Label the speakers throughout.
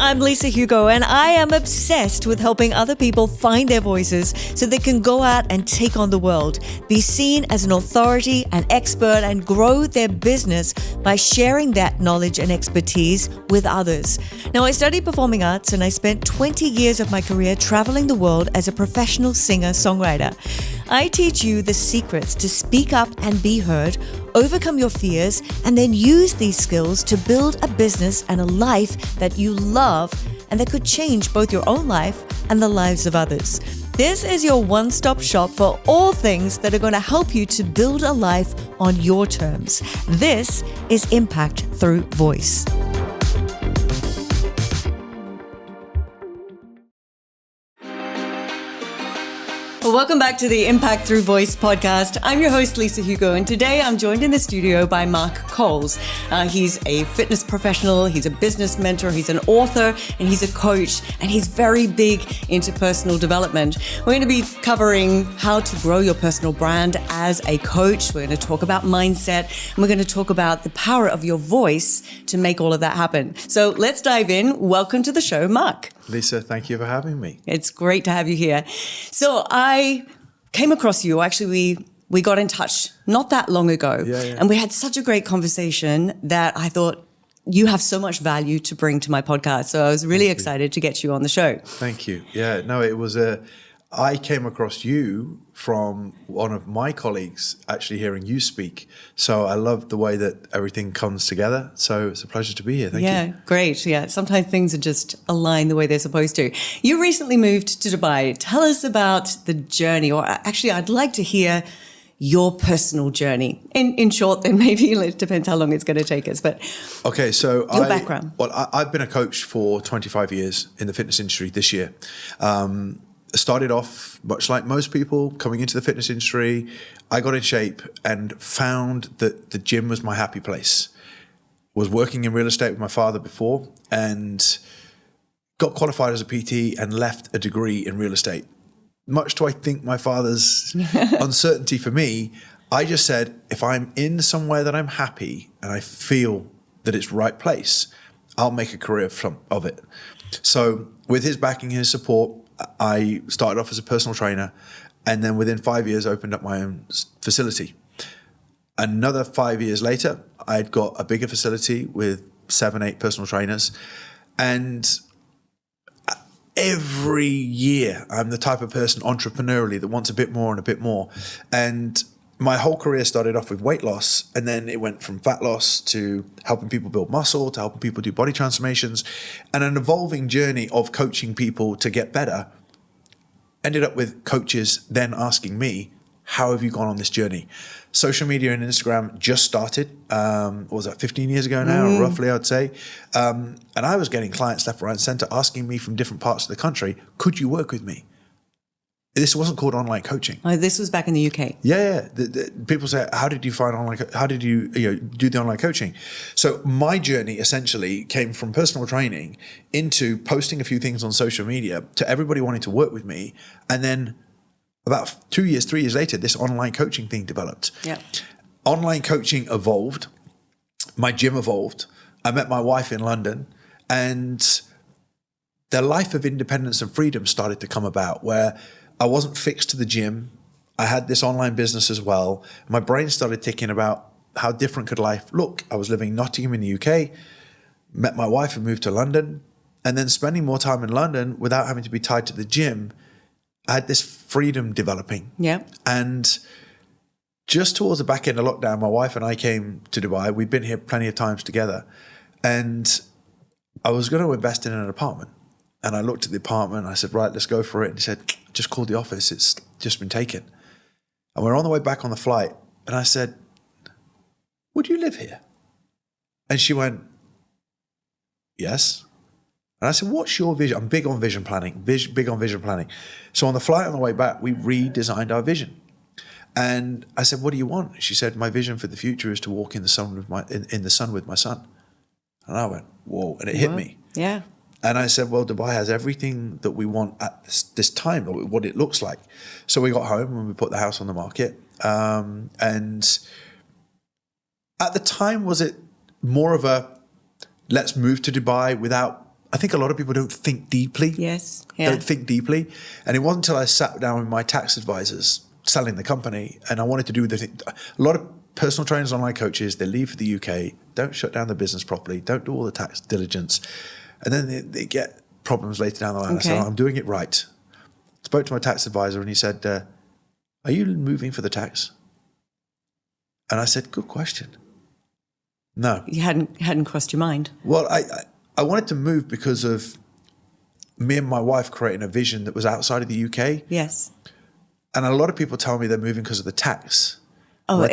Speaker 1: I'm Lisa Hugo, and I am obsessed with helping other people find their voices so they can go out and take on the world, be seen as an authority, an expert, and grow their business by sharing that knowledge and expertise with others. Now, I studied performing arts and I spent 20 years of my career traveling the world as a professional singer-songwriter. I teach you the secrets to speak up and be heard, overcome your fears, and then use these skills to build a business and a life that you love and that could change both your own life and the lives of others. This is your one-stop shop for all things that are going to help you to build a life on your terms. This is Impact Through Voice. Well, welcome back to the Impact Through Voice podcast. I'm your host, Lisa Hugo, and today I'm joined in the studio by Mark Coles. He's a fitness professional, he's a business mentor, he's an author, and he's a coach, and he's very big into personal development. We're going to be covering how to grow your personal brand as a coach. We're going to talk about mindset, and we're going to talk about the power of your voice to make all of that happen. So let's dive in. Welcome to the show, Mark.
Speaker 2: Lisa, thank you for having me.
Speaker 1: It's great to have you here. So I came across you. Actually, we got in touch not that long ago. And we had such a great conversation that I thought you have so much value to bring to my podcast. So I was really excited to get you on the show.
Speaker 2: Thank you. Yeah, no, it was I came across you from one of my colleagues actually hearing you speak. So I love the way that everything comes together. So it's a pleasure to be here. Thank you.
Speaker 1: Yeah, great. Yeah, sometimes things are just aligned the way they're supposed to. You recently moved to Dubai. Tell us about the journey, or actually I'd like to hear your personal journey. In short, then maybe it depends how long it's going to take us. But
Speaker 2: okay, so
Speaker 1: your background.
Speaker 2: Well, I've been a coach for 25 years in the fitness industry this year. Started off much like most people coming into the fitness industry. I got in shape and found that the gym was my happy place. Was working in real estate with my father before and got qualified as a PT and left a degree in real estate. Much to I think my father's uncertainty for me, I just said, if I'm in somewhere that I'm happy and I feel that it's right place, I'll make a career of it. So with his backing, his support, I started off as a personal trainer, and then within 5 years opened up my own facility. Another 5 years later, I'd got a bigger facility with 7-8 personal trainers. And every year, I'm the type of person entrepreneurially that wants a bit more and a bit more. And my whole career started off with weight loss, and then it went from fat loss to helping people build muscle, to helping people do body transformations, and an evolving journey of coaching people to get better. Ended up with coaches then asking me, how have you gone on this journey? Social media and Instagram just started, what was that, 15 years ago now, roughly, I'd say. And I was getting clients left, right, and center asking me from different parts of the country, could you work with me? This wasn't called online coaching.
Speaker 1: Oh, this was back in the UK.
Speaker 2: Yeah. People say, how did you find online? How did you do the online coaching? So my journey essentially came from personal training into posting a few things on social media to everybody wanting to work with me. And then about 2 years, 3 years later, this online coaching thing developed.
Speaker 1: Yeah.
Speaker 2: Online coaching evolved. My gym evolved. I met my wife in London, and the life of independence and freedom started to come about, where I wasn't fixed to the gym. I had this online business as well. My brain started ticking about how different could life look. I was living in Nottingham in the UK, met my wife and moved to London, and then spending more time in London without having to be tied to the gym, I had this freedom developing.
Speaker 1: Yeah.
Speaker 2: And just towards the back end of lockdown, my wife and I came to Dubai. We'd been here plenty of times together. And I was going to invest in an apartment. And I looked at the apartment and I said, right, let's go for it. And he said, just called the office. It's just been taken. And we're on the way back on the flight. And I said, would you live here? And she went, yes. And I said, what's your vision? I'm big on vision planning, big on vision planning. So on the flight on the way back, we redesigned our vision. And I said, what do you want? She said, my vision for the future is to walk in the sun with my son. And I went, whoa. And it hit me.
Speaker 1: Yeah.
Speaker 2: And I said, well, Dubai has everything that we want at this time, what it looks like. So we got home and we put the house on the market. And at the time, was it more of a, let's move to Dubai without I think a lot of people don't think deeply.
Speaker 1: Yes. Yeah.
Speaker 2: Don't think deeply. And it wasn't until I sat down with my tax advisors selling the company, and I wanted to do the thing. A lot of personal trainers, online coaches, they leave for the UK, don't shut down the business properly, don't do all the tax diligence, and then they get problems later down the line.
Speaker 1: Okay.
Speaker 2: I said, I'm doing it right. Spoke to my tax advisor, and he said, are you moving for the tax? And I said, good question. No.
Speaker 1: You hadn't crossed your mind.
Speaker 2: Well, I wanted to move because of me and my wife creating a vision that was outside of the UK.
Speaker 1: Yes.
Speaker 2: And a lot of people tell me they're moving because of the tax.
Speaker 1: Oh,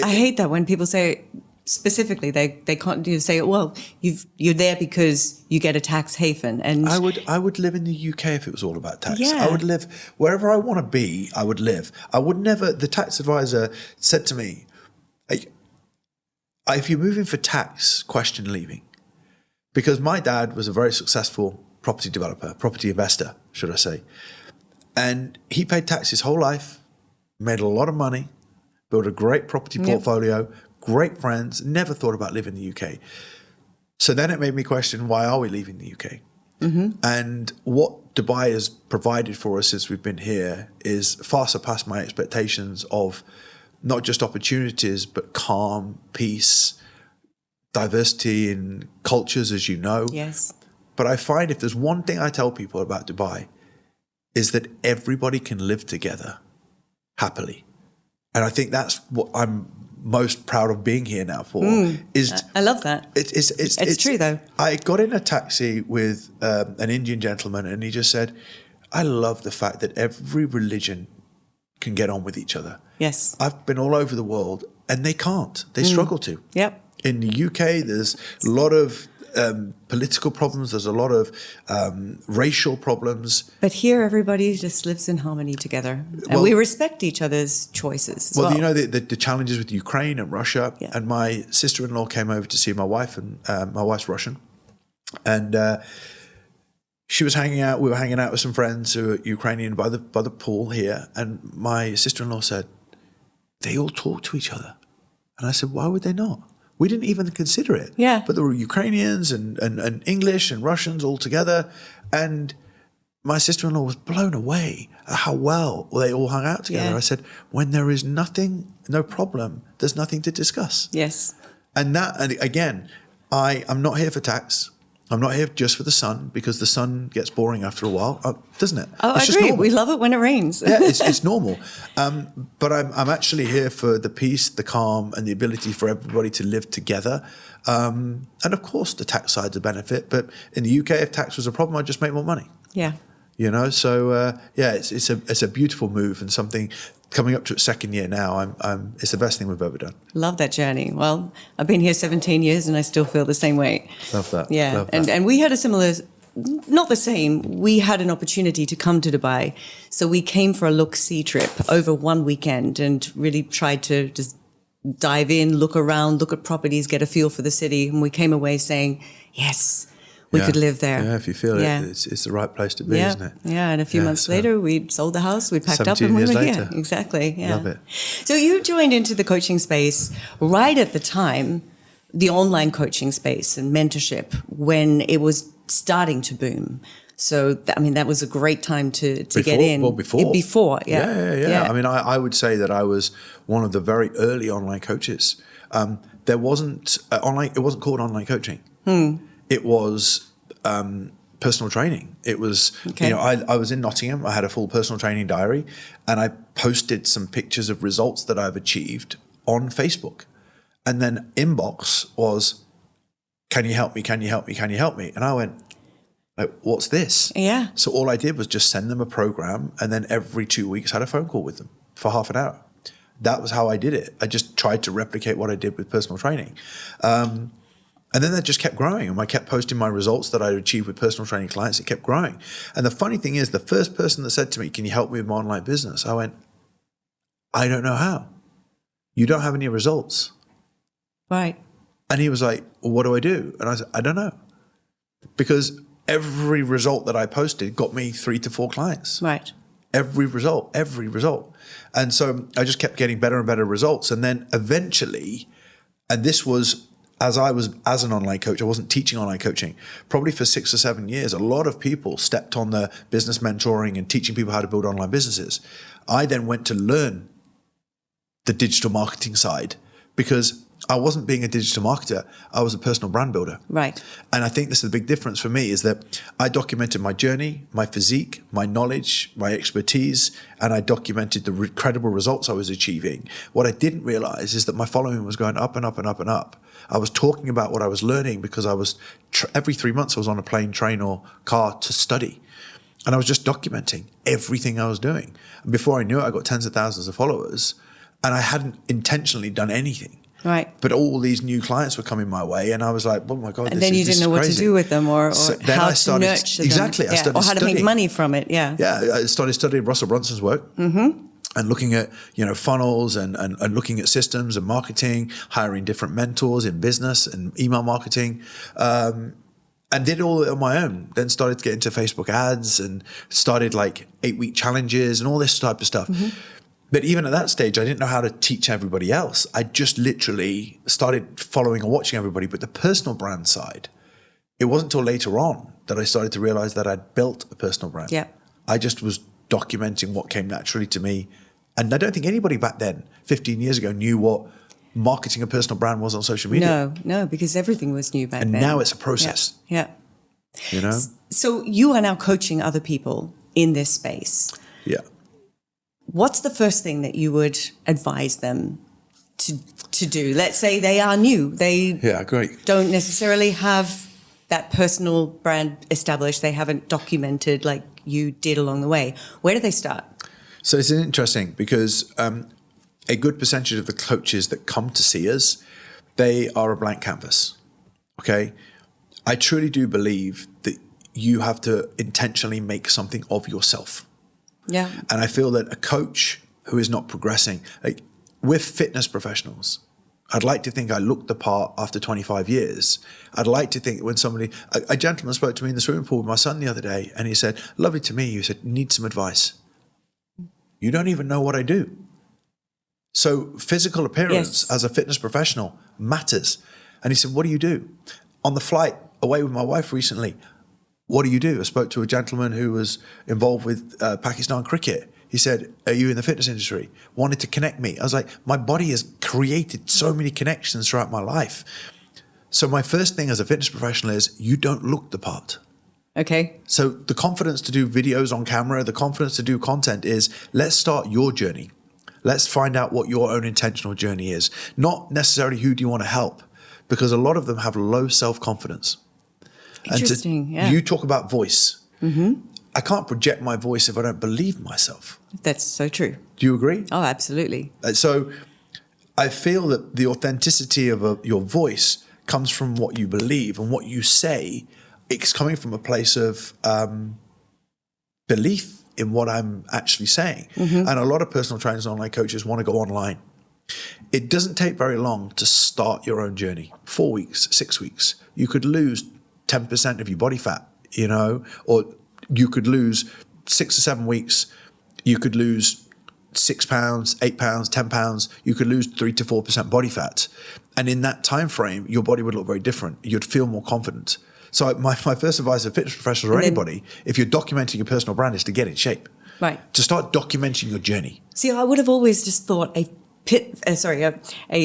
Speaker 1: I hate that when people say, specifically, they can't say, well, you're there because you get a tax haven. And
Speaker 2: I would live in the UK if it was all about tax.
Speaker 1: Yeah.
Speaker 2: I would live wherever I want to be. I would live. I would never. The tax advisor said to me, if you're moving for tax, question leaving. Because my dad was a very successful property developer, property investor, should I say. And he paid tax his whole life, made a lot of money, built a great property portfolio, great friends, never thought about living in the UK. So then it made me question, why are we leaving the UK? Mm-hmm. And what Dubai has provided for us since we've been here is far surpassed my expectations of not just opportunities, but calm, peace, diversity in cultures, as you know.
Speaker 1: Yes.
Speaker 2: But I find if there's one thing I tell people about Dubai, is that everybody can live together happily. And I think that's what I'm most proud of being here now for.
Speaker 1: I love that. It's true, though.
Speaker 2: I got in a taxi with an Indian gentleman, and he just said, I love the fact that every religion can get on with each other.
Speaker 1: Yes.
Speaker 2: I've been all over the world, and they can't. They struggle to.
Speaker 1: Yep.
Speaker 2: In the UK, there's a lot of political problems. There's a lot of racial problems.
Speaker 1: But here, everybody just lives in harmony together. And we respect each other's choices as well.
Speaker 2: You know, the challenges with Ukraine and Russia.
Speaker 1: Yeah.
Speaker 2: And my sister-in-law came over to see my wife, and my wife's Russian. And she was hanging out. We were hanging out with some friends who are Ukrainian by the pool here. And my sister-in-law said, they all talk to each other. And I said, why would they not? We didn't even consider it.
Speaker 1: Yeah.
Speaker 2: But there were Ukrainians and English and Russians all together. And my sister-in-law was blown away at how well they all hung out together.
Speaker 1: Yeah.
Speaker 2: I said, when there is nothing, no problem, there's nothing to discuss.
Speaker 1: Yes.
Speaker 2: And again, I'm not here for tax. I'm not here just for the sun, because the sun gets boring after a while, doesn't it?
Speaker 1: Oh,
Speaker 2: it's
Speaker 1: I agree.
Speaker 2: Normal.
Speaker 1: We love it when it rains.
Speaker 2: Yeah, it's normal. But I'm actually here for the peace, the calm, and the ability for everybody to live together. And of course, the tax side's a benefit. But in the UK, if tax was a problem, I'd just make more money.
Speaker 1: Yeah.
Speaker 2: You know, so it's a beautiful move, and something coming up to its second year now. It's the best thing we've ever done.
Speaker 1: Love that journey. Well, I've been here 17 years and I still feel the same way.
Speaker 2: Love that.
Speaker 1: Yeah.
Speaker 2: Love that.
Speaker 1: And we had a similar, not the same, we had an opportunity to come to Dubai. So we came for a look-see trip over one weekend and really tried to just dive in, look around, look at properties, get a feel for the city. And we came away saying, yes, we could live there.
Speaker 2: Yeah, if you feel it, it's the right place to be, isn't it?
Speaker 1: Yeah, and a few months later, we sold the house, we packed up, and we were here. Exactly, yeah.
Speaker 2: Love it.
Speaker 1: So you joined into the coaching space right at the time, the online coaching space and mentorship, when it was starting to boom. So, that was a great time to get in.
Speaker 2: Well, before.
Speaker 1: Before, yeah.
Speaker 2: I mean, I would say that I was one of the very early online coaches. There wasn't online. It wasn't called online coaching. It was personal training. It was, I was in Nottingham. I had a full personal training diary, and I posted some pictures of results that I've achieved on Facebook. And then inbox was, can you help me? Can you help me? Can you help me? And I went, like, what's this?
Speaker 1: Yeah.
Speaker 2: So all I did was just send them a program, and then every 2 weeks had a phone call with them for half an hour. That was how I did it. I just tried to replicate what I did with personal training. And then that just kept growing. And I kept posting my results that I'd achieved with personal training clients. It kept growing. And the funny thing is, the first person that said to me, can you help me with my online business? I went, I don't know how. You don't have any results.
Speaker 1: Right.
Speaker 2: And he was like, well, what do I do? And I said, I don't know. Because every result that I posted got me 3 to 4 clients.
Speaker 1: Right.
Speaker 2: Every result. And so I just kept getting better and better results. And then eventually, and this was as I was as an online coach, I wasn't teaching online coaching. Probably for 6 or 7 years, a lot of people stepped on the business mentoring and teaching people how to build online businesses. I then went to learn the digital marketing side because I wasn't being a digital marketer. I was a personal brand builder.
Speaker 1: Right.
Speaker 2: And I think this is the big difference for me is that I documented my journey, my physique, my knowledge, my expertise, and I documented the incredible results I was achieving. What I didn't realize is that my following was going up and up and up and up. I was talking about what I was learning because I was every 3 months I was on a plane, train, or car to study. And I was just documenting everything I was doing. And before I knew it, I got tens of thousands of followers, and I hadn't intentionally done anything.
Speaker 1: Right.
Speaker 2: But all these new clients were coming my way, and I was like, oh my God,
Speaker 1: and then you didn't know what to do with them or how to nurture them.
Speaker 2: Exactly. I started
Speaker 1: or how to
Speaker 2: studying.
Speaker 1: make money from it. Yeah.
Speaker 2: Yeah. I started studying Russell Brunson's work. And looking at, funnels and looking at systems and marketing, hiring different mentors in business and email marketing, and did all it on my own. Then started to get into Facebook ads and started like 8-week challenges and all this type of stuff. But even at that stage, I didn't know how to teach everybody else. I just literally started following and watching everybody. But the personal brand side, it wasn't until later on that I started to realize that I'd built a personal brand.
Speaker 1: Yeah.
Speaker 2: I just was documenting what came naturally to me. And I don't think anybody back then, 15 years ago, knew what marketing a personal brand was on social media.
Speaker 1: No, because everything was new back then.
Speaker 2: And now it's a process.
Speaker 1: Yeah.
Speaker 2: So
Speaker 1: you are now coaching other people in this space.
Speaker 2: Yeah.
Speaker 1: What's the first thing that you would advise them to do? Let's say they are new. They don't necessarily have that personal brand established. They haven't documented like you did along the way. Where do they start?
Speaker 2: So it's interesting because a good percentage of the coaches that come to see us, they are a blank canvas. Okay. I truly do believe that you have to intentionally make something of yourself.
Speaker 1: Yeah.
Speaker 2: And I feel that a coach who is not progressing, like we're fitness professionals. I'd like to think I look the part after 25 years. I'd like to think when a gentleman spoke to me in the swimming pool with my son the other day, and he said, lovely to me. He said, need some advice. You don't even know what I do. So physical appearance as a fitness professional matters. And he said, what do you do? On the flight away with my wife recently, what do you do? I spoke to a gentleman who was involved with Pakistan cricket. He said, are you in the fitness industry? Wanted to connect me. I was like, my body has created so many connections throughout my life. So my first thing as a fitness professional is you don't look the part.
Speaker 1: Okay.
Speaker 2: So the confidence to do videos on camera, the confidence to do content is let's start your journey. Let's find out what your own intentional journey is. Not necessarily who do you want to help, because a lot of them have low self-confidence.
Speaker 1: Interesting, yeah.
Speaker 2: You talk about voice. I can't project my voice if I don't believe myself.
Speaker 1: That's so true.
Speaker 2: Do you agree?
Speaker 1: Oh, absolutely.
Speaker 2: So I feel that the authenticity of your voice comes from what you believe and what you say. It's coming from a place of belief in what I'm actually saying. And a lot of personal trainers and online coaches want to go online. It doesn't take very long to start your own journey. 4 weeks, 6 weeks. You could lose 10% of your body fat, or you could lose 6 or 7 weeks. You could lose 6 pounds, 8 pounds, 10 pounds. You could lose 3 to 4% body fat. And in that time frame, your body would look very different. You'd feel more confident. So my first advice to fitness professionals or anybody, if you're documenting your personal brand, is to get in shape.
Speaker 1: Right.
Speaker 2: To start documenting your journey.
Speaker 1: See, I would have always just thought a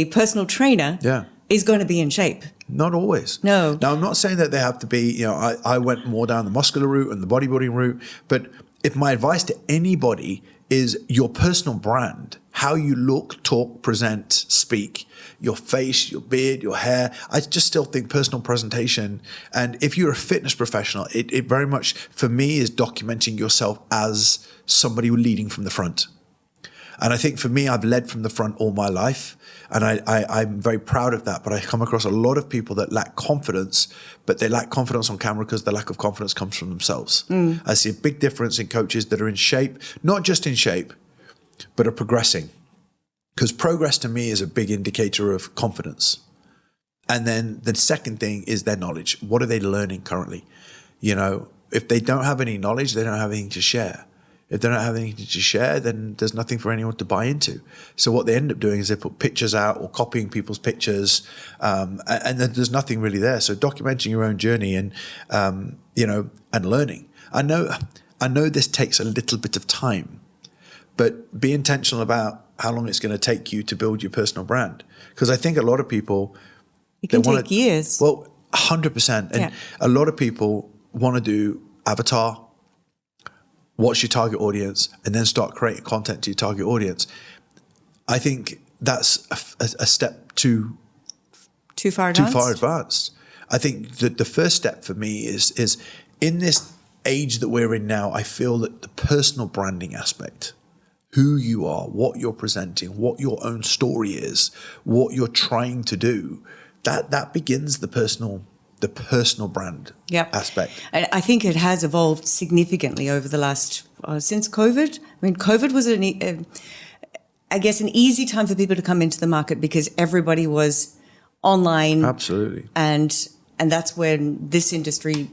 Speaker 1: personal trainer is going to be in shape.
Speaker 2: Not always.
Speaker 1: No.
Speaker 2: Now, I'm not saying that they have to be, I went more down the muscular route and the bodybuilding route, but if my advice to anybody is your personal brand, how you look, talk, present, speak, your face, your beard, your hair, I just still think personal presentation. And if you're a fitness professional, it very much, for me, is documenting yourself as somebody leading from the front. And I think for me, I've led from the front all my life. And I'm very proud of that. But I come across a lot of people that lack confidence, but they lack confidence on camera because the lack of confidence comes from themselves. I see a big difference in coaches that are in shape, not just in shape, but are progressing. Because progress to me is a big indicator of confidence. And then the second thing is their knowledge. What are they learning currently? If they don't have any knowledge, they don't have anything to share. If they don't have anything to share, then there's nothing for anyone to buy into. So what they end up doing is they put pictures out or copying people's pictures, and then there's nothing really there. So documenting your own journey and and learning. I know this takes a little bit of time, but be intentional about how long it's going to take you to build your personal brand. Because I think a lot of people,
Speaker 1: it can take years.
Speaker 2: Well, 100%, and a lot of people want to do avatar, watch your target audience, and then start creating content to your target audience. I think that's a step too far advanced. I think that the first step for me is in this age that we're in now, I feel that the personal branding aspect, who you are, what you're presenting, what your own story is, what you're trying to do, that begins the personal brand aspect.
Speaker 1: I think it has evolved significantly over the last, since COVID. I mean, COVID was an easy time for people to come into the market because everybody was online.
Speaker 2: Absolutely.
Speaker 1: And that's when this industry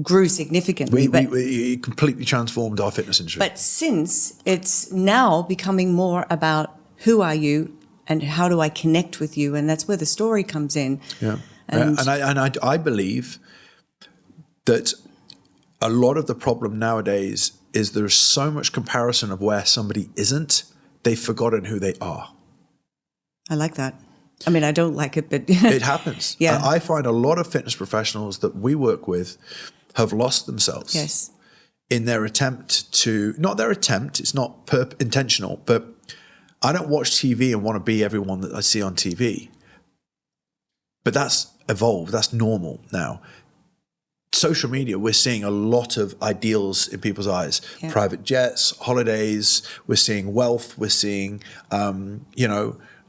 Speaker 1: grew significantly.
Speaker 2: It completely transformed our fitness industry.
Speaker 1: But since it's now becoming more about who are you and how do I connect with you? And that's where the story comes in.
Speaker 2: Yeah. And I believe that a lot of the problem nowadays is there's so much comparison of where somebody isn't, they've forgotten who they are.
Speaker 1: I like that. I mean, I don't like it, but
Speaker 2: it happens.
Speaker 1: Yeah.
Speaker 2: I find a lot of fitness professionals that we work with have lost themselves.
Speaker 1: Yes.
Speaker 2: In their attempt to, not their attempt, it's not intentional, but I don't watch TV and want to be everyone that I see on TV. But that's evolved. That's normal now. Social media, we're seeing a lot of ideals in people's eyes. Yeah. Private jets, holidays, we're seeing wealth, we're seeing,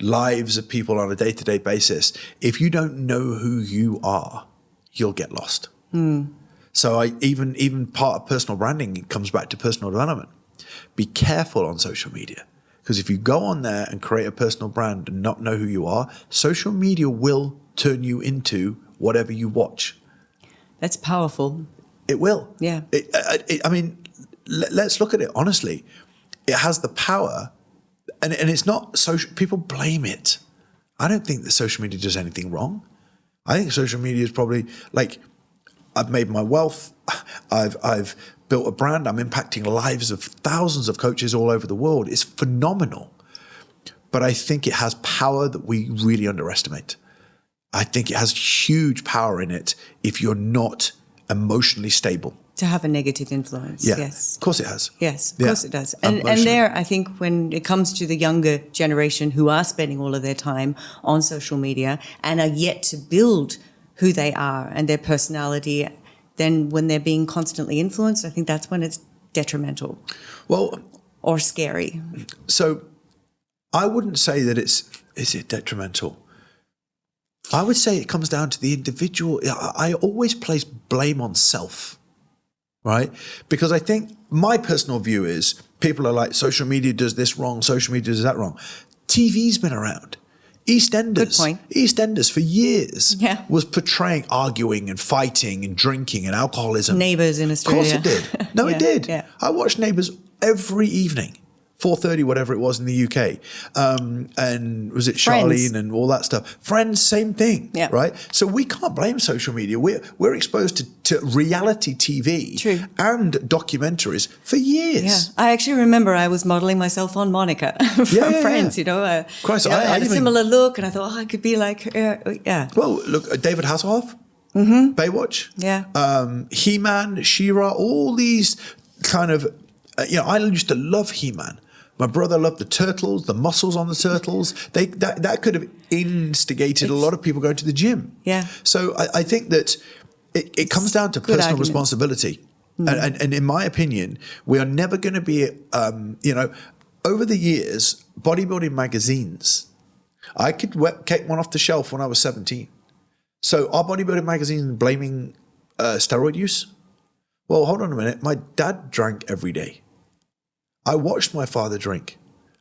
Speaker 2: lives of people on a day-to-day basis. If you don't know who you are, you'll get lost. So even part of personal branding comes back to personal development. Be careful on social media, because if you go on there and create a personal brand and not know who you are, social media will turn you into whatever you watch.
Speaker 1: That's powerful.
Speaker 2: It will.
Speaker 1: Yeah.
Speaker 2: Let's look at it honestly. It has the power, and it's not social. People blame it. I don't think that social media does anything wrong. I think social media is probably like, I've made my wealth. I've built a brand. I'm impacting lives of thousands of coaches all over the world. It's phenomenal. But I think it has power that we really underestimate. I think it has huge power in it if you're not emotionally stable.
Speaker 1: To have a negative influence,
Speaker 2: yeah.
Speaker 1: Yes.
Speaker 2: Of course it has.
Speaker 1: Yes, of course it does. And there, I think when it comes to the younger generation who are spending all of their time on social media and are yet to build who they are and their personality, then when they're being constantly influenced, I think that's when it's detrimental.
Speaker 2: Well,
Speaker 1: or scary.
Speaker 2: So I wouldn't say that is it detrimental? I would say it comes down to the individual. I always place blame on self, right? Because I think my personal view is people are like, social media does this wrong, social media does that wrong. TV's been around. EastEnders.
Speaker 1: Good point.
Speaker 2: EastEnders for years was portraying arguing and fighting and drinking and alcoholism.
Speaker 1: Neighbours in Australia.
Speaker 2: Of course it did. No, it did. Yeah. I watched Neighbours every evening. 4:30, whatever it was in the UK. And was it Charlene and all that stuff? Friends, same thing, right? So we can't blame social media. We're exposed to reality TV and documentaries for years.
Speaker 1: Yeah. I actually remember I was modelling myself on Monica from Friends, you know.
Speaker 2: Christ,
Speaker 1: I had a similar look and I thought, I could be like her. Yeah.
Speaker 2: Well, look, David Hasselhoff, Baywatch, He-Man, She-Ra, all these kind of, I used to love He-Man. My brother loved the turtles, the muscles on the turtles. That could have instigated a lot of people going to the gym.
Speaker 1: Yeah.
Speaker 2: So I think that it comes down to personal responsibility. And in my opinion, we are never going to be, over the years, bodybuilding magazines, I could take one off the shelf when I was 17. So are bodybuilding magazines blaming steroid use? Well, hold on a minute. My dad drank every day. I watched my father drink,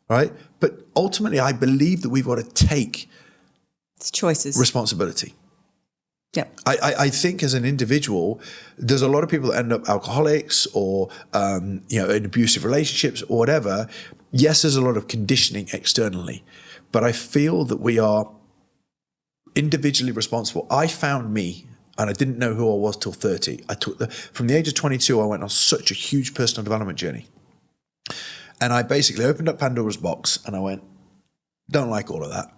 Speaker 2: right? But ultimately, I believe that we've got to take
Speaker 1: choices,
Speaker 2: responsibility.
Speaker 1: Yeah.
Speaker 2: I think as an individual, there's a lot of people that end up alcoholics or, in abusive relationships or whatever. Yes, there's a lot of conditioning externally, but I feel that we are individually responsible. I found me, and I didn't know who I was till 30. From the age of 22, I went on such a huge personal development journey. And I basically opened up Pandora's box and I went, don't like all of that.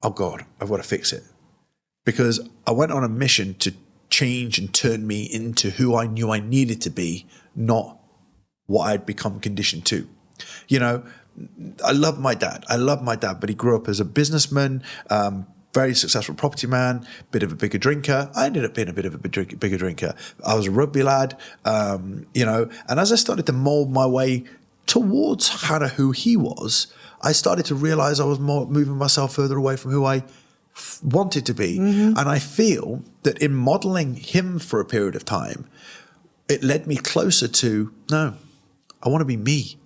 Speaker 2: Oh God, I've got to fix it. Because I went on a mission to change and turn me into who I knew I needed to be, not what I'd become conditioned to. I love my dad. But he grew up as a businessman, very successful property man, bit of a bigger drinker. I ended up being a bit of a bigger drinker. I was a rugby lad, and as I started to mold my way towards kind of who he was, I started to realize I was more moving myself further away from who I wanted to be. Mm-hmm. And I feel that in modeling him for a period of time, it led me closer to, no, I want to be me.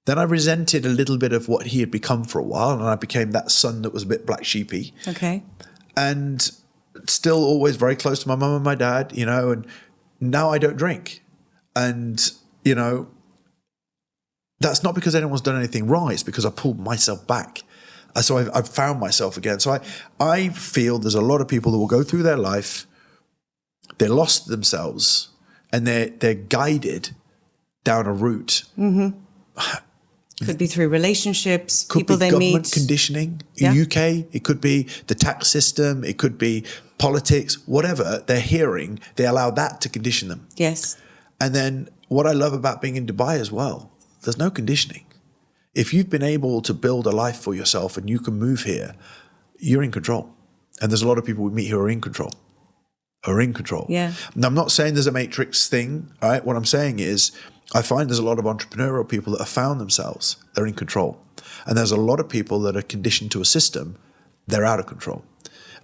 Speaker 2: Then I resented a little bit of what he had become for a while, and I became that son that was a bit black sheepy.
Speaker 1: Okay.
Speaker 2: And still always very close to my mum and my dad, and now I don't drink. And, that's not because anyone's done anything wrong. It's because I pulled myself back. So I've found myself again. So I feel there's a lot of people that will go through their life, they're lost themselves, and they're guided down a route.
Speaker 1: Mm-hmm. Could be through relationships,
Speaker 2: could
Speaker 1: people
Speaker 2: be
Speaker 1: they
Speaker 2: government
Speaker 1: meet.
Speaker 2: Conditioning in UK. It could be the tax system. It could be politics. Whatever they're hearing, they allow that to condition them.
Speaker 1: Yes.
Speaker 2: And then what I love about being in Dubai as well, there's no conditioning. If you've been able to build a life for yourself and you can move here, you're in control. And there's a lot of people we meet who are in control.
Speaker 1: Yeah.
Speaker 2: Now, I'm not saying there's a matrix thing, all right? What I'm saying is I find there's a lot of entrepreneurial people that have found themselves. They're in control. And there's a lot of people that are conditioned to a system. They're out of control.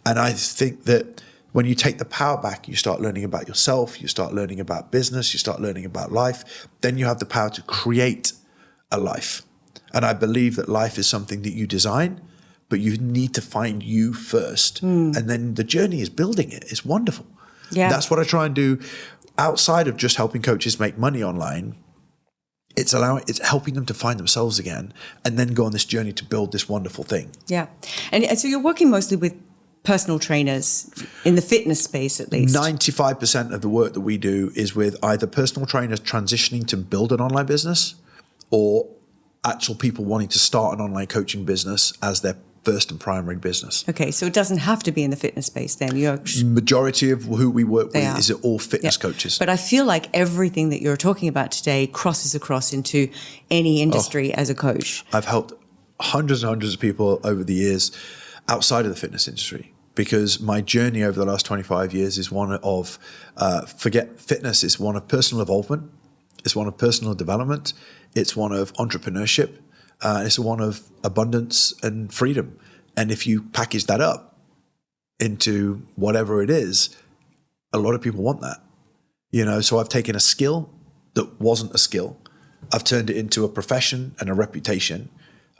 Speaker 2: And I think that when you take the power back, you start learning about yourself, you start learning about business, you start learning about life, then you have the power to create a life. And I believe that life is something that you design, but you need to find you first. And then the journey is building it. It's wonderful.
Speaker 1: Yeah.
Speaker 2: That's what I try and do outside of just helping coaches make money online. It's helping them to find themselves again and then go on this journey to build this wonderful thing.
Speaker 1: Yeah. And so you're working mostly with personal trainers in the fitness space, at least.
Speaker 2: 95% of the work that we do is with either personal trainers transitioning to build an online business or actual people wanting to start an online coaching business as their first and primary business.
Speaker 1: Okay, so it doesn't have to be in the fitness space then.
Speaker 2: Majority of who we work with is all fitness coaches.
Speaker 1: But I feel like everything that you're talking about today crosses across into any industry as a coach.
Speaker 2: I've helped hundreds and hundreds of people over the years outside of the fitness industry because my journey over the last 25 years is one of, forget fitness, it's one of personal involvement, it's one of personal development, it's one of entrepreneurship, it's one of abundance and freedom. And if you package that up into whatever it is, a lot of people want that. So I've taken a skill that wasn't a skill. I've turned it into a profession and a reputation.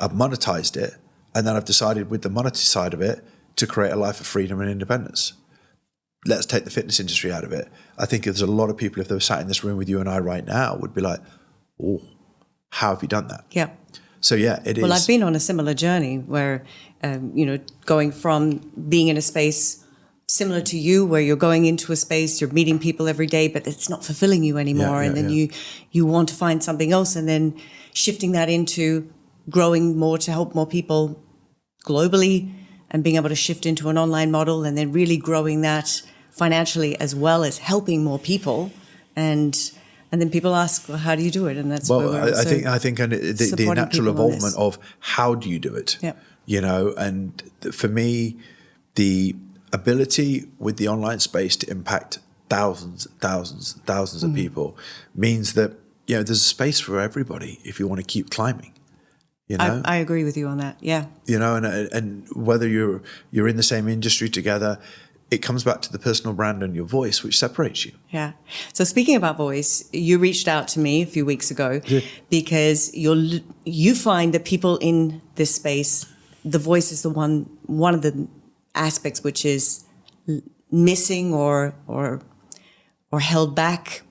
Speaker 2: I've monetized it. And then I've decided with the monetary side of it to create a life of freedom and independence. Let's take the fitness industry out of it. I think there's a lot of people, if they were sat in this room with you and I right now, would be like, oh, how have you done that?
Speaker 1: Yeah.
Speaker 2: So it is.
Speaker 1: Well, I've been on a similar journey where, going from being in a space similar to you, where you're going into a space, you're meeting people every day, but it's not fulfilling you anymore. And then you want to find something else, and then shifting that into growing more to help more people globally and being able to shift into an online model and then really growing that financially as well as helping more people. And then people ask, well, how do you do it? And that's
Speaker 2: I think the natural involvement of how do you do it?
Speaker 1: Yeah.
Speaker 2: And for me, the ability with the online space to impact thousands of people means that there's a space for everybody if you want to keep climbing.
Speaker 1: I agree with you on that. Yeah.
Speaker 2: And whether you're in the same industry together, it comes back to the personal brand and your voice, which separates you.
Speaker 1: Yeah. So speaking about voice, you reached out to me a few weeks ago because you find that people in this space, the voice is one of the aspects which is missing or held back?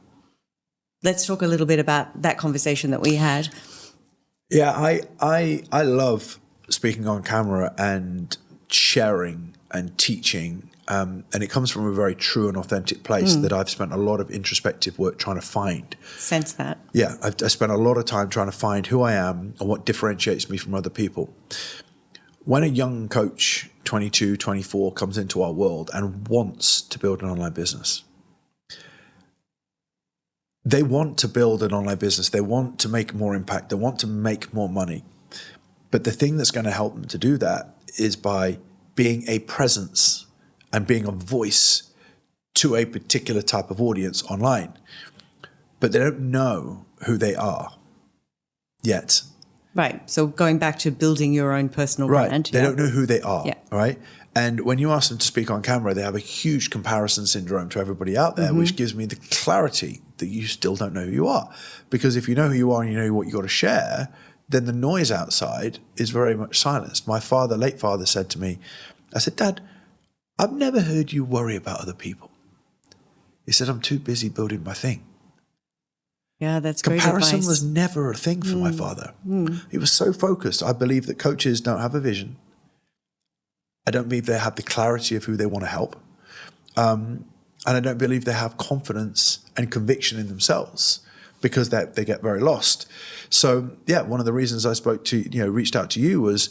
Speaker 1: Let's talk a little bit about that conversation that we had.
Speaker 2: Yeah, I love speaking on camera and sharing and teaching, and it comes from a very true and authentic place that I've spent a lot of introspective work trying to find.
Speaker 1: Sense that.
Speaker 2: Yeah, I spent a lot of time trying to find who I am and what differentiates me from other people. When a young coach, 22, 24, comes into our world and wants to build an online business, they want to build an online business. They want to make more impact. They want to make more money. But the thing that's going to help them to do that is by being a presence and being a voice to a particular type of audience online. But they don't know who they are yet.
Speaker 1: Right. So going back to building your own personal brand.
Speaker 2: They don't know who they are.
Speaker 1: Yeah.
Speaker 2: Right. And when you ask them to speak on camera, they have a huge comparison syndrome to everybody out there, which gives me the clarity that you still don't know who you are. Because if you know who you are and you know what you got to share, then the noise outside is very much silenced. My father, late father, said to me, I said, Dad, I've never heard you worry about other people. He said, I'm too busy building my thing.
Speaker 1: Yeah, that's great
Speaker 2: Comparison
Speaker 1: advice.
Speaker 2: was never a thing for my father. He was so focused. I believe that coaches don't have a vision. I don't believe they have the clarity of who they want to help. And I don't believe they have confidence and conviction in themselves because they get very lost. So, yeah, one of the reasons I reached out to you was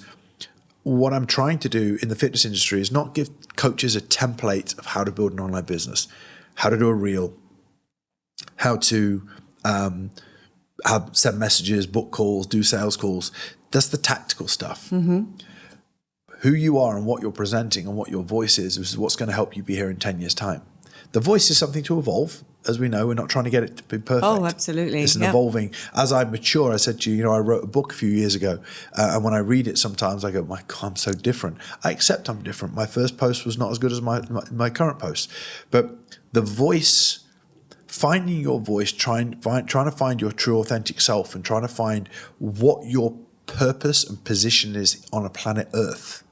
Speaker 2: what I'm trying to do in the fitness industry is not give coaches a template of how to build an online business, how to do a reel, how to send messages, book calls, do sales calls. That's the tactical stuff. Who you are and what you're presenting and what your voice is what's going to help you be here in 10 years' time. The voice is something to evolve. As we know, we're not trying to get it to be perfect.
Speaker 1: Oh, absolutely.
Speaker 2: It's an evolving. As I mature, I said to you, I wrote a book a few years ago. And when I read it, sometimes I go, my God, I'm so different. I accept I'm different. My first post was not as good as my current post. But the voice, finding your voice, trying to find your true authentic self and trying to find what your purpose and position is on a planet Earth.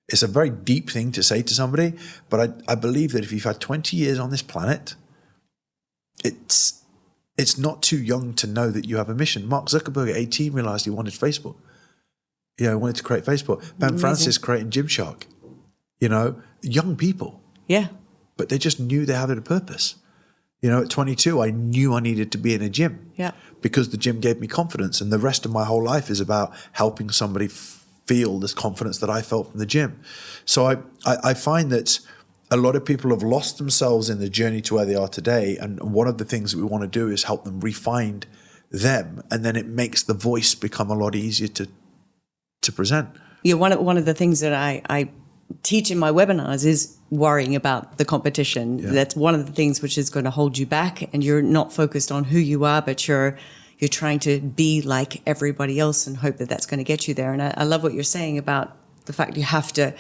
Speaker 2: It's a very deep thing to say to somebody, but I believe that if you've had 20 years on this planet, it's not too young to know that you have a mission. Mark Zuckerberg at 18 realized he wanted Facebook. He wanted to create Facebook. Ben Francis creating Gymshark. Young people.
Speaker 1: Yeah.
Speaker 2: But they just knew they had a purpose. At 22, I knew I needed to be in a gym.
Speaker 1: Yeah.
Speaker 2: Because the gym gave me confidence, and the rest of my whole life is about helping somebody feel this confidence that I felt from the gym. So I find that a lot of people have lost themselves in the journey to where they are today. And one of the things that we want to do is help them refine them. And then it makes the voice become a lot easier to present.
Speaker 1: Yeah, one of the things that I teach in my webinars is worrying about the competition. Yeah. That's one of the things which is going to hold you back, and you're not focused on who you are, but you're trying to be like everybody else and hope that that's going to get you there. And I love what you're saying about the fact you have to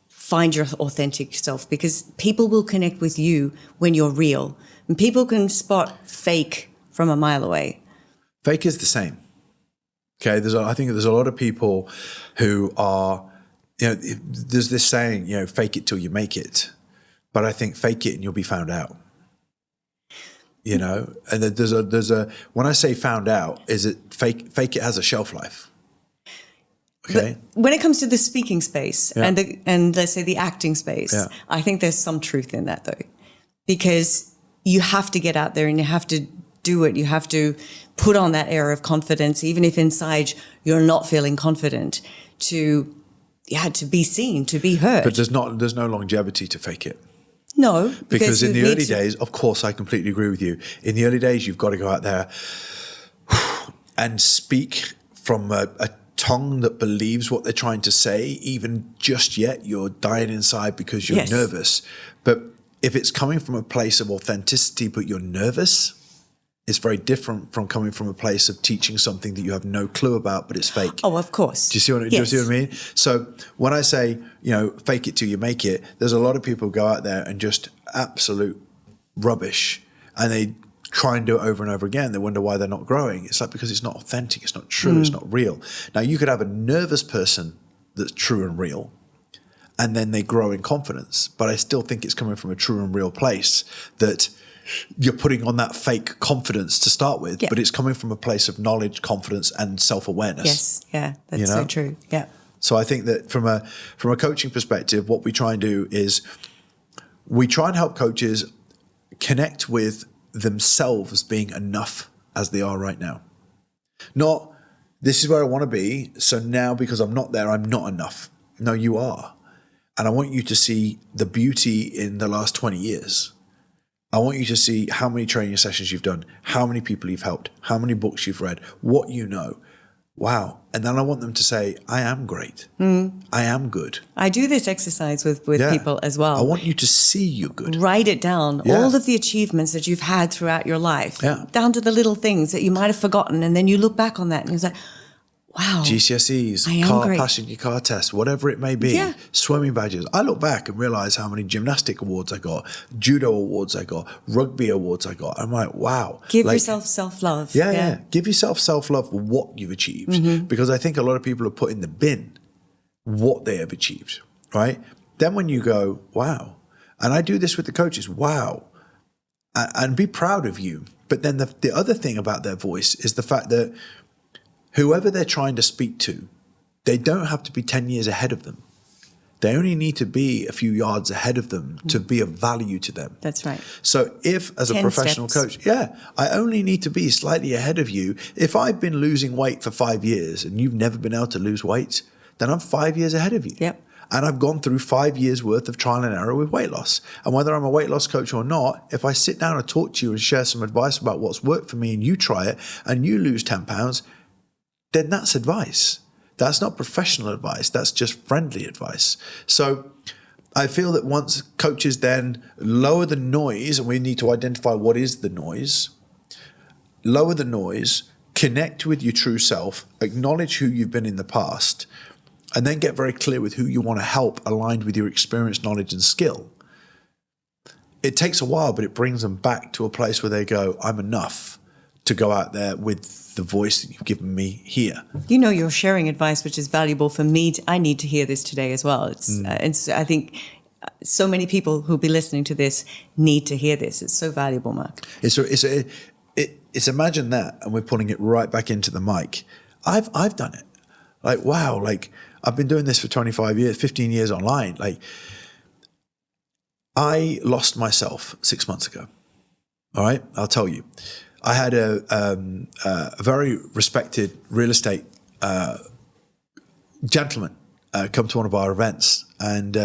Speaker 1: find your authentic self, because people will connect with you when you're real, and people can spot fake from a mile away.
Speaker 2: Fake is the same. Okay, I think there's a lot of people who are, there's this saying, fake it till you make it. But I think fake it and you'll be found out. And there's a when I say found out, is it fake it has a shelf life. Okay.
Speaker 1: But when it comes to the speaking space and let's say the acting space, I think there's some truth in that though, because you have to get out there and you have to do it. You have to put on that air of confidence, even if inside you're not feeling confident, to be seen, to be heard.
Speaker 2: But there's no longevity to fake it.
Speaker 1: No,
Speaker 2: because in the early days, of course, I completely agree with you. In the early days, you've got to go out there and speak from a tongue that believes what they're trying to say. Even just yet, you're dying inside because you're nervous. But if it's coming from a place of authenticity, but you're nervous, it's very different from coming from a place of teaching something that you have no clue about, but it's fake.
Speaker 1: Oh, of course.
Speaker 2: Do you see what I mean? So when I say, fake it till you make it, there's a lot of people who go out there and just absolute rubbish, and they try and do it over and over again. They wonder why they're not growing. It's like because it's not authentic, it's not true, it's not real. Now, you could have a nervous person that's true and real, and then they grow in confidence. But I still think it's coming from a true and real place, that you're putting on that fake confidence to start with, but it's coming from a place of knowledge, confidence, and self-awareness.
Speaker 1: Yes, yeah, that's so true. Yeah.
Speaker 2: So I think that from a coaching perspective, what we try and do is we try and help coaches connect with themselves being enough as they are right now. Not, this is where I want to be, so now because I'm not there, I'm not enough. No, you are. And I want you to see the beauty in the last 20 years. I want you to see how many training sessions you've done, how many people you've helped, how many books you've read, what you know. Wow. And then I want them to say, I am great. I am good.
Speaker 1: I do this exercise with people as well.
Speaker 2: I want you to see you're good.
Speaker 1: Write it down, all of the achievements that you've had throughout your life, down to the little things that you might have forgotten. And then you look back on that and you're like, wow.
Speaker 2: GCSEs, passing your car test, whatever it may be, swimming badges. I look back and realize how many gymnastic awards I got, judo awards I got, rugby awards I got. I'm like, wow.
Speaker 1: Give yourself self-love.
Speaker 2: Yeah. Give yourself self-love for what you've achieved. Because I think a lot of people have put in the bin what they have achieved, right? Then when you go, wow. And I do this with the coaches, wow. And be proud of you. But then the other thing about their voice is the fact that whoever they're trying to speak to, they don't have to be 10 years ahead of them. They only need to be a few yards ahead of them to be of value to them.
Speaker 1: That's right.
Speaker 2: So if, as a professional coach, I only need to be slightly ahead of you. If I've been losing weight for 5 years and you've never been able to lose weight, then I'm 5 years ahead of you.
Speaker 1: Yep.
Speaker 2: And I've gone through 5 years worth of trial and error with weight loss. And whether I'm a weight loss coach or not, if I sit down and talk to you and share some advice about what's worked for me and you try it and you lose 10 pounds, then that's advice. That's not professional advice. That's just friendly advice. So I feel that once coaches then lower the noise, and we need to identify what is the noise, lower the noise, connect with your true self, acknowledge who you've been in the past, and then get very clear with who you want to help aligned with your experience, knowledge, and skill. It takes a while, but it brings them back to a place where they go, I'm enough to go out there with the voice that you've given me here.
Speaker 1: You know, you're sharing advice which is valuable for me. I need to hear this today as well. It's I think so many people who'll be listening to this need to hear this. It's so valuable, Mark.
Speaker 2: It's imagine that, and we're putting it right back into the mic. I've done it. Like, wow, like I've been doing this for 25 years, 15 years online. Like, I lost myself 6 months ago. All right, I'll tell you. I had a very respected real estate gentleman come to one of our events, and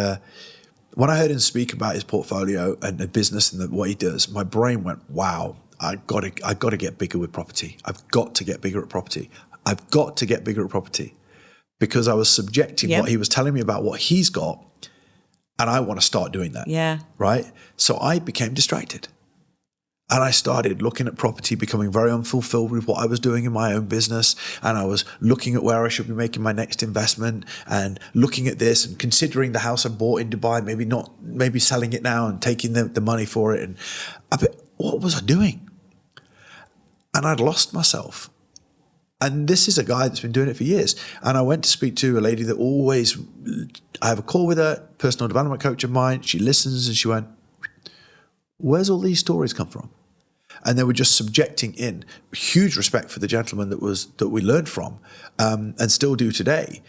Speaker 2: when I heard him speak about his portfolio and the business and what he does, my brain went, "Wow, I got to get bigger with property. I've got to get bigger at property. I've got to get bigger at property," because I was subjecting what he was telling me about what he's got, and I want to start doing that.
Speaker 1: Yeah.
Speaker 2: Right. So I became distracted. And I started looking at property, becoming very unfulfilled with what I was doing in my own business. And I was looking at where I should be making my next investment and looking at this and considering the house I bought in Dubai, maybe selling it now and taking the money for it. And what was I doing? And I'd lost myself. And this is a guy that's been doing it for years. And I went to speak to a lady that I have a call with her, personal development coach of mine. She listens and she went, "Where's all these stories come from?" And they were just subjecting in. Huge respect for the gentleman that we learned from and still do today.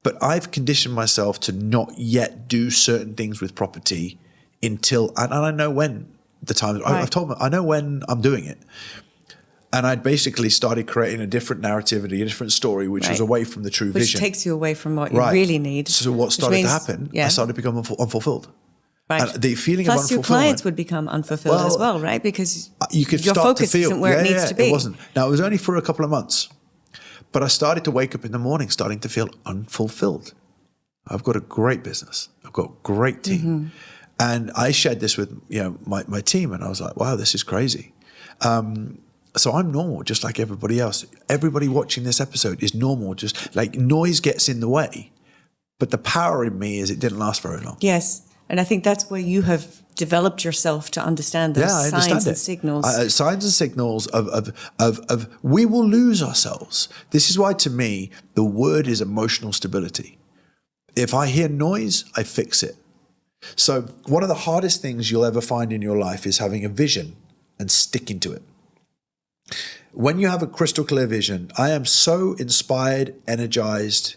Speaker 2: But I've conditioned myself to not yet do certain things with property until, and I know when the time, right. I've told them, I know when I'm doing it. And I'd basically started creating a different narrative and a different story, which was away from the true vision.
Speaker 1: Which takes you away from what you really need.
Speaker 2: So what started to happen, I started to become unfulfilled.
Speaker 1: Right.
Speaker 2: And the feeling
Speaker 1: Plus,
Speaker 2: of
Speaker 1: your clients would become unfulfilled as well, right? Because your focus isn't where it needs to be.
Speaker 2: It wasn't. Now, it was only for a couple of months. But I started to wake up in the morning starting to feel unfulfilled. I've got a great business. I've got a great team. Mm-hmm. And I shared this with my team, and I was like, wow, this is crazy. So I'm normal, just like everybody else. Everybody watching this episode is normal, just like noise gets in the way. But the power in me is it didn't last very long.
Speaker 1: Yes. And I think that's where you have developed yourself to understand those signs and signals.
Speaker 2: Signs and signals of we will lose ourselves. This is why, to me, the word is emotional stability. If I hear noise, I fix it. So one of the hardest things you'll ever find in your life is having a vision and sticking to it. When you have a crystal clear vision, I am so inspired, energized,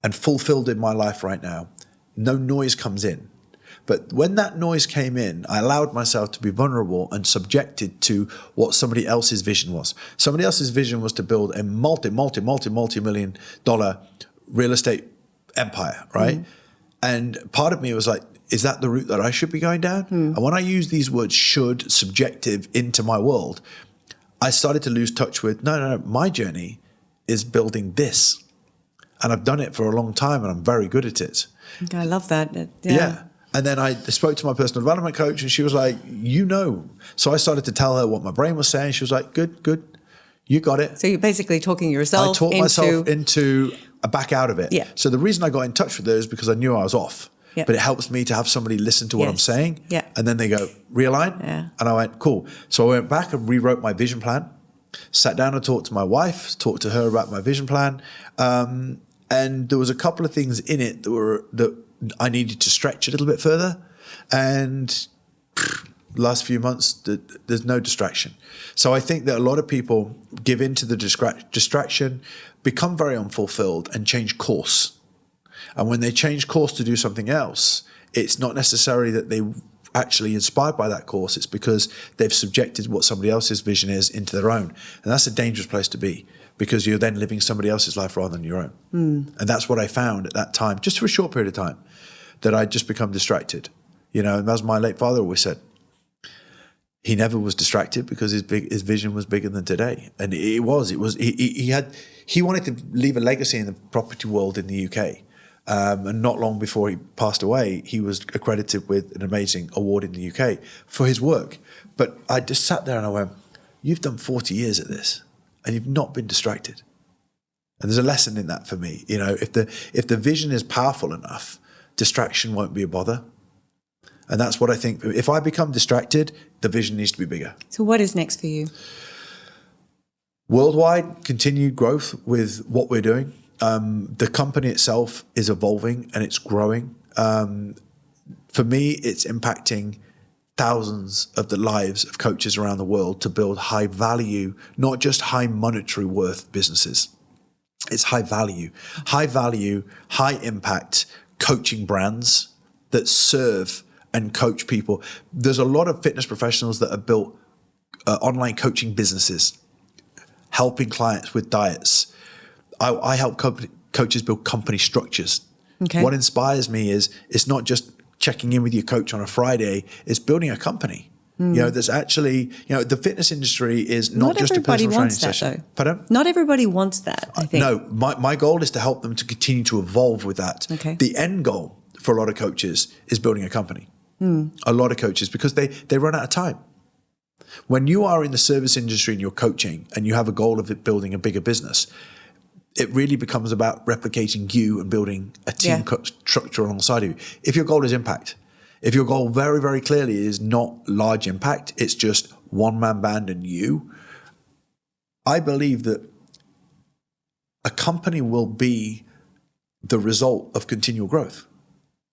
Speaker 2: and fulfilled in my life right now. No noise comes in. But when that noise came in, I allowed myself to be vulnerable and subjected to what somebody else's vision was. Somebody else's vision was to build a multi-million dollar real estate empire, right? And part of me was like, is that the route that I should be going down? And when I use these words should, subjective, into my world, I started to lose touch with, no, my journey is building this. And I've done it for a long time and I'm very good at it.
Speaker 1: I love that.
Speaker 2: Yeah. And then I spoke to my personal development coach and she was like, So I started to tell her what my brain was saying. She was like, good. You got it.
Speaker 1: So you're basically talking yourself
Speaker 2: I talked myself into a back out of it.
Speaker 1: Yeah.
Speaker 2: So the reason I got in touch with her is because I knew I was off.
Speaker 1: Yeah.
Speaker 2: But it helps me to have somebody listen to what I'm saying.
Speaker 1: Yeah.
Speaker 2: And then they go, realign.
Speaker 1: Yeah.
Speaker 2: And I went, cool. So I went back and rewrote my vision plan, sat down and talked to my wife, talked to her about my vision plan. And there was a couple of things in it that I needed to stretch a little bit further. And last few months, there's no distraction. So I think that a lot of people give in to the distraction, become very unfulfilled and change course. And when they change course to do something else, it's not necessarily that they actually inspired by that course. It's because they've subjected what somebody else's vision is into their own. And that's a dangerous place to be, because you're then living somebody else's life rather than your own. And that's what I found at that time, just for a short period of time, that I'd just become distracted. You know, and as my late father always said, he never was distracted because his vision was bigger than today. And he wanted to leave a legacy in the property world in the UK. And not long before he passed away, he was accredited with an amazing award in the UK for his work. But I just sat there and I went, you've done 40 years at this and you've not been distracted. And there's a lesson in that for me. You know, if the vision is powerful enough, distraction won't be a bother. And that's what I think. If I become distracted, the vision needs to be bigger.
Speaker 1: So what is next for you?
Speaker 2: Worldwide, continued growth with what we're doing. The company itself is evolving and it's growing. For me, it's impacting thousands of the lives of coaches around the world to build high value, not just high monetary worth businesses. It's high value, high impact coaching brands that serve and coach people. There's a lot of fitness professionals that have built online coaching businesses, helping clients with diets. I help coaches build company structures. Okay. What inspires me is it's not just checking in with your coach on a Friday, it's building a company. You know, there's actually, the fitness industry is not just a personal training session. Though. Pardon?
Speaker 1: Not everybody wants that, I think.
Speaker 2: No, my goal is to help them to continue to evolve with that.
Speaker 1: Okay.
Speaker 2: The end goal for a lot of coaches is building a company. A lot of coaches, because they run out of time. When you are in the service industry and you're coaching and you have a goal of it building a bigger business, it really becomes about replicating you and building a team structure alongside of you. If your goal is impact, if your goal very, very clearly is not large impact, it's just one-man band and you, I believe that a company will be the result of continual growth.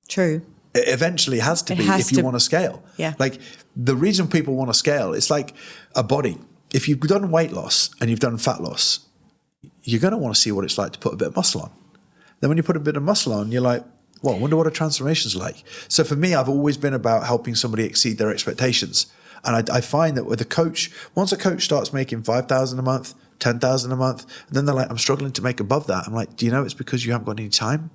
Speaker 1: True.
Speaker 2: It eventually has to be if you want to scale.
Speaker 1: Yeah.
Speaker 2: Like the reason people want to scale, it's like a body. If you've done weight loss and you've done fat loss, you're going to want to see what it's like to put a bit of muscle on. Then when you put a bit of muscle on, you're like, well, I wonder what a transformation's like. So for me, I've always been about helping somebody exceed their expectations. And I find that with a coach, once a coach starts making $5,000 a month, $10,000 a month, and then they're like, I'm struggling to make above that. I'm like, do you know it's because you haven't got any time?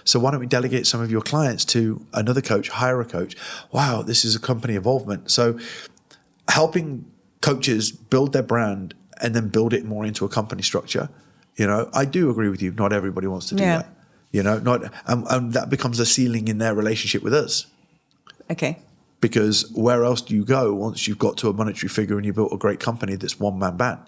Speaker 2: So why don't we delegate some of your clients to another coach, hire a coach? Wow, this is a company involvement. So helping coaches build their brand and then build it more into a company structure. I do agree with you. Not everybody wants to do that. And that becomes a ceiling in their relationship with us.
Speaker 1: Okay.
Speaker 2: Because where else do you go once you've got to a monetary figure and you built a great company that's one-man band?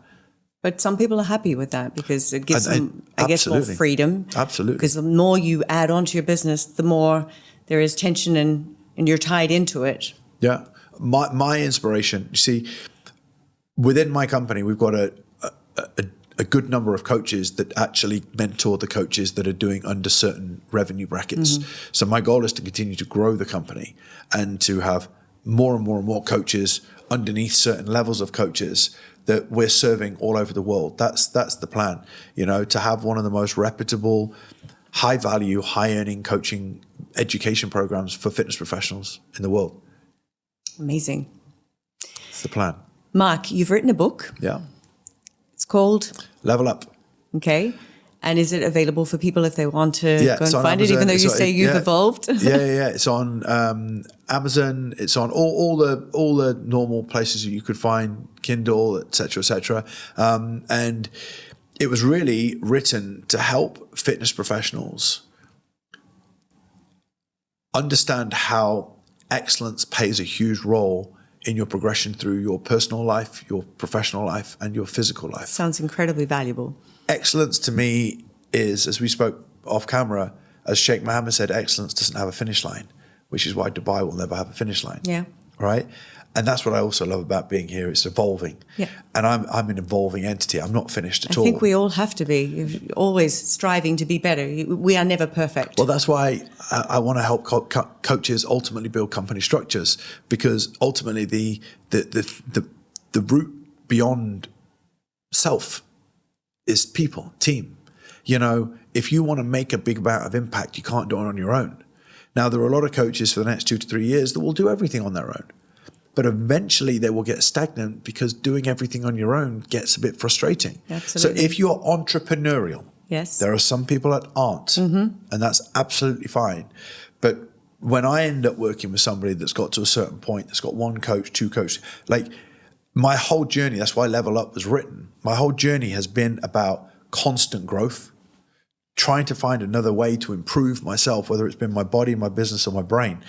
Speaker 1: But some people are happy with that because it gives them, I guess, more freedom.
Speaker 2: Absolutely.
Speaker 1: Because the more you add on to your business, the more there is tension and you're tied into it.
Speaker 2: Yeah. My inspiration, you see, within my company, we've got a a good number of coaches that actually mentor the coaches that are doing under certain revenue brackets. So my goal is to continue to grow the company and to have more and more and more coaches underneath certain levels of coaches that we're serving all over the world. That's the plan, to have one of the most reputable, high value, high earning coaching education programs for fitness professionals in the world.
Speaker 1: Amazing.
Speaker 2: It's the plan.
Speaker 1: Mark, you've written a book.
Speaker 2: Yeah.
Speaker 1: It's called
Speaker 2: Level Up.
Speaker 1: Okay. And is it available for people if they want to go and find
Speaker 2: Amazon.
Speaker 1: it, even though you say you've evolved?
Speaker 2: Yeah. It's on Amazon. It's on all the normal places that you could find, Kindle, et cetera. And it was really written to help fitness professionals understand how excellence plays a huge role in your progression through your personal life, your professional life, and your physical life.
Speaker 1: Sounds incredibly valuable.
Speaker 2: Excellence to me is, as we spoke off camera, as Sheikh Mohammed said, excellence doesn't have a finish line, which is why Dubai will never have a finish line.
Speaker 1: Yeah.
Speaker 2: Right? And that's what I also love about being here. It's evolving.
Speaker 1: Yeah.
Speaker 2: And I'm an evolving entity. I'm not finished at all.
Speaker 1: I think we all have to be. You're always striving to be better. We are never perfect.
Speaker 2: Well, that's why I want to help coaches ultimately build company structures, because ultimately the route beyond self is people, team. If you want to make a big amount of impact, you can't do it on your own. Now, there are a lot of coaches for the next 2 to 3 years that will do everything on their own. But eventually they will get stagnant because doing everything on your own gets a bit frustrating.
Speaker 1: Absolutely.
Speaker 2: So if you're entrepreneurial,
Speaker 1: yes,
Speaker 2: there are some people that aren't, and that's absolutely fine. But when I end up working with somebody that's got to a certain point, that's got one coach, two coaches, like my whole journey, that's why Level Up was written. My whole journey has been about constant growth, trying to find another way to improve myself, whether it's been my body, my business, or my brain.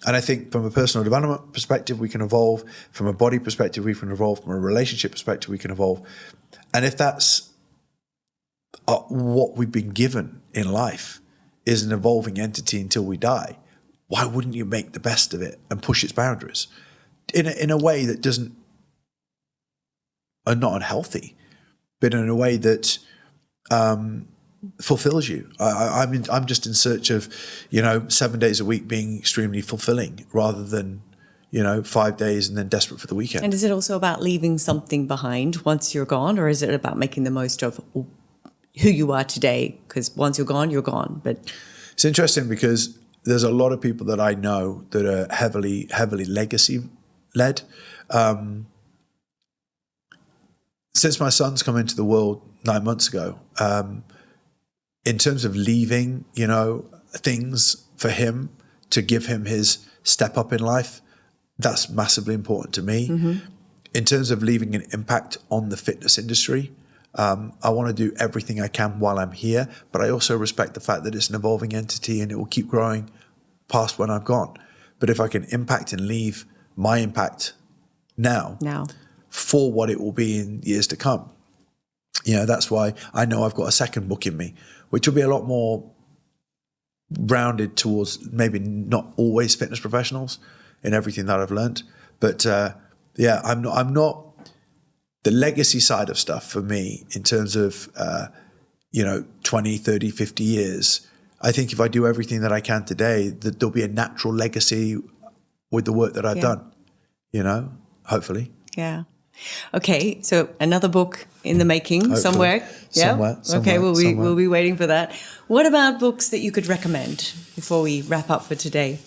Speaker 2: And I think from a personal development perspective, we can evolve. From a body perspective, we can evolve. From a relationship perspective, we can evolve. And if that's what we've been given in life, is an evolving entity until we die, why wouldn't you make the best of it and push its boundaries in a way that doesn't, are not unhealthy, but in a way that fulfills you. I'm just in search of, 7 days a week being extremely fulfilling, rather than, 5 days and then desperate for the weekend.
Speaker 1: And is it also about leaving something behind once you're gone, or is it about making the most of who you are today? Because once you're gone, you're gone. But
Speaker 2: it's interesting because there's a lot of people that I know that are heavily legacy led. Since my son's come into the world 9 months ago, in terms of leaving, things for him to give him his step up in life, that's massively important to me. In terms of leaving an impact on the fitness industry, I want to do everything I can while I'm here, but I also respect the fact that it's an evolving entity and it will keep growing past when I'm gone. But if I can impact and leave my impact now for what it will be in years to come, that's why I know I've got a second book in me, which will be a lot more rounded towards maybe not always fitness professionals in everything that I've learned. But I'm not the legacy side of stuff for me in terms of, 20, 30, 50 years. I think if I do everything that I can today, that there'll be a natural legacy with the work that I've done, hopefully.
Speaker 1: Yeah. Okay, so another book in the making. Hopefully. Somewhere. Yeah. Okay, we'll be waiting for that. What about books that you could recommend before we wrap up for today?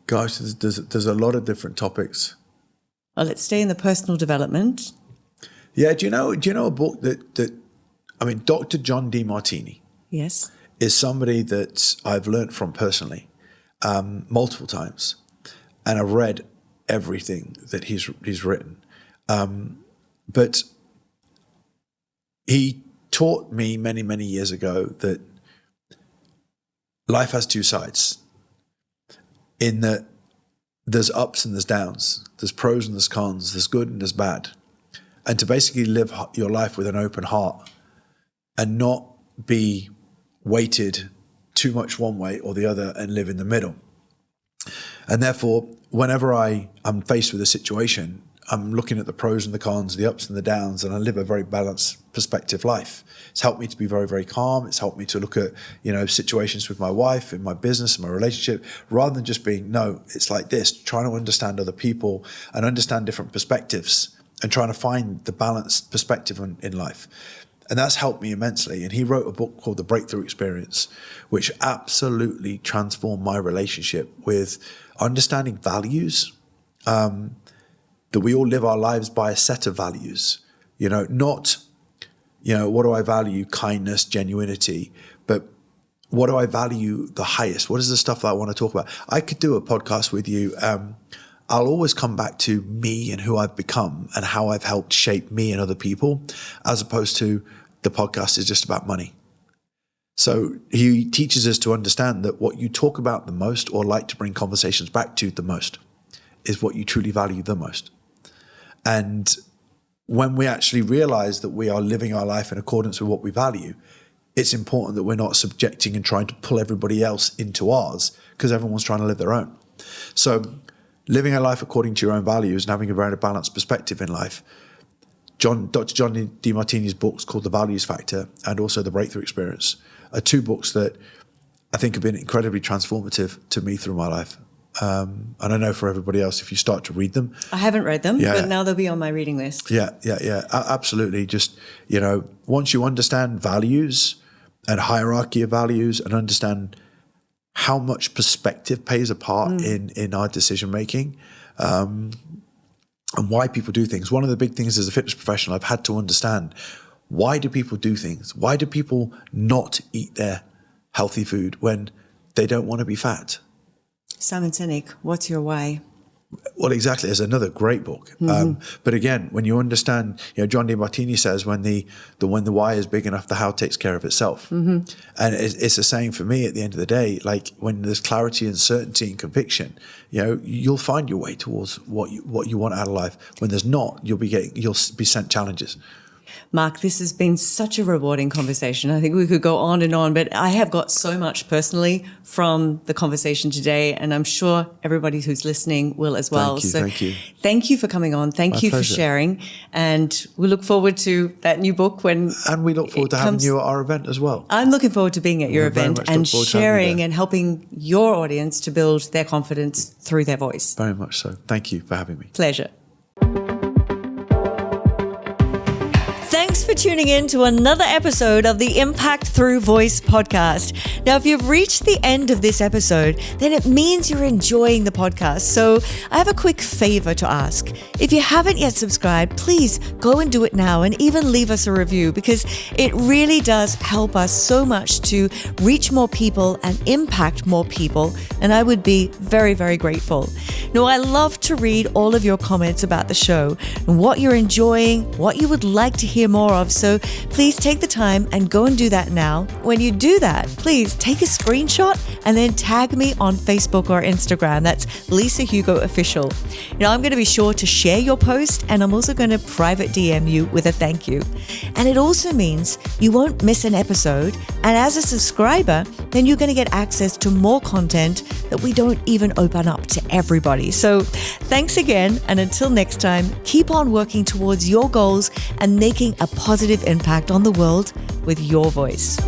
Speaker 2: Gosh, there's a lot of different topics.
Speaker 1: Well, let's stay in the personal development.
Speaker 2: Yeah. Do you know a book that Dr. John DeMartini?
Speaker 1: Yes.
Speaker 2: Is somebody that I've learned from personally, multiple times, and I've read everything that he's written. But he taught me many, many years ago that life has two sides, in that there's ups and there's downs, there's pros and there's cons, there's good and there's bad. And to basically live your life with an open heart and not be weighted too much one way or the other and live in the middle. And therefore, whenever I'm faced with a situation, I'm looking at the pros and the cons, the ups and the downs, and I live a very balanced perspective life. It's helped me to be very, very calm. It's helped me to look at, situations with my wife, in my business, in my relationship, rather than just being, no, it's like this, trying to understand other people and understand different perspectives and trying to find the balanced perspective in life. And that's helped me immensely. And he wrote a book called The Breakthrough Experience, which absolutely transformed my relationship with understanding values, that we all live our lives by a set of values, not, what do I value? Kindness, genuinity, but what do I value the highest? What is the stuff that I want to talk about? I could do a podcast with you. I'll always come back to me and who I've become and how I've helped shape me and other people, as opposed to the podcast is just about money. So he teaches us to understand that what you talk about the most or like to bring conversations back to the most is what you truly value the most. And when we actually realize that we are living our life in accordance with what we value, it's important that we're not subjecting and trying to pull everybody else into ours because everyone's trying to live their own. So living a life according to your own values and having a very balanced perspective in life. Dr. John DeMartini's books called The Values Factor and also The Breakthrough Experience are two books that I think have been incredibly transformative to me through my life. And I know for everybody else, if you start to read them.
Speaker 1: I haven't read them, but now they'll be on my reading list.
Speaker 2: Yeah. Absolutely. Just, once you understand values and hierarchy of values and understand how much perspective plays a part in our decision making, and why people do things. One of the big things as a fitness professional, I've had to understand, why do people do things? Why do people not eat their healthy food when they don't want to be fat?
Speaker 1: Simon Sinek, What's Your Why?
Speaker 2: Well, exactly. There's another great book. But again, when you understand, John DeMartini says when the why is big enough, the how takes care of itself. And it's the same for me at the end of the day. Like when there's clarity and certainty and conviction, you'll find your way towards what you want out of life. When there's not, you'll be sent challenges.
Speaker 1: Mark, this has been such a rewarding conversation. I think we could go on and on, but I have got so much personally from the conversation today, and I'm sure everybody who's listening will as well.
Speaker 2: Thank you.
Speaker 1: Thank you for coming on. Thank you for sharing. And we look forward to that new book when
Speaker 2: And we look forward to having you at our event as well.
Speaker 1: I'm looking forward to being at your event and sharing and helping your audience to build their confidence through their voice.
Speaker 2: Very much so. Thank you for having me.
Speaker 1: Pleasure. Thanks for tuning in to another episode of the Impact Through Voice podcast. Now, if you've reached the end of this episode, then it means you're enjoying the podcast. So I have a quick favor to ask. If you haven't yet subscribed, please go and do it now and even leave us a review, because it really does help us so much to reach more people and impact more people. And I would be very, very grateful. Now, I love to read all of your comments about the show and what you're enjoying, what you would like to hear more of. So please take the time and go and do that now. When you do that, please take a screenshot and then tag me on Facebook or Instagram. That's Lisa Hugo Official. Now, I'm going to be sure to share your post, and I'm also going to private DM you with a thank you. And it also means you won't miss an episode. And as a subscriber, then you're going to get access to more content that we don't even open up to everybody. So thanks again. And until next time, keep on working towards your goals and making a positive impact on the world with your voice.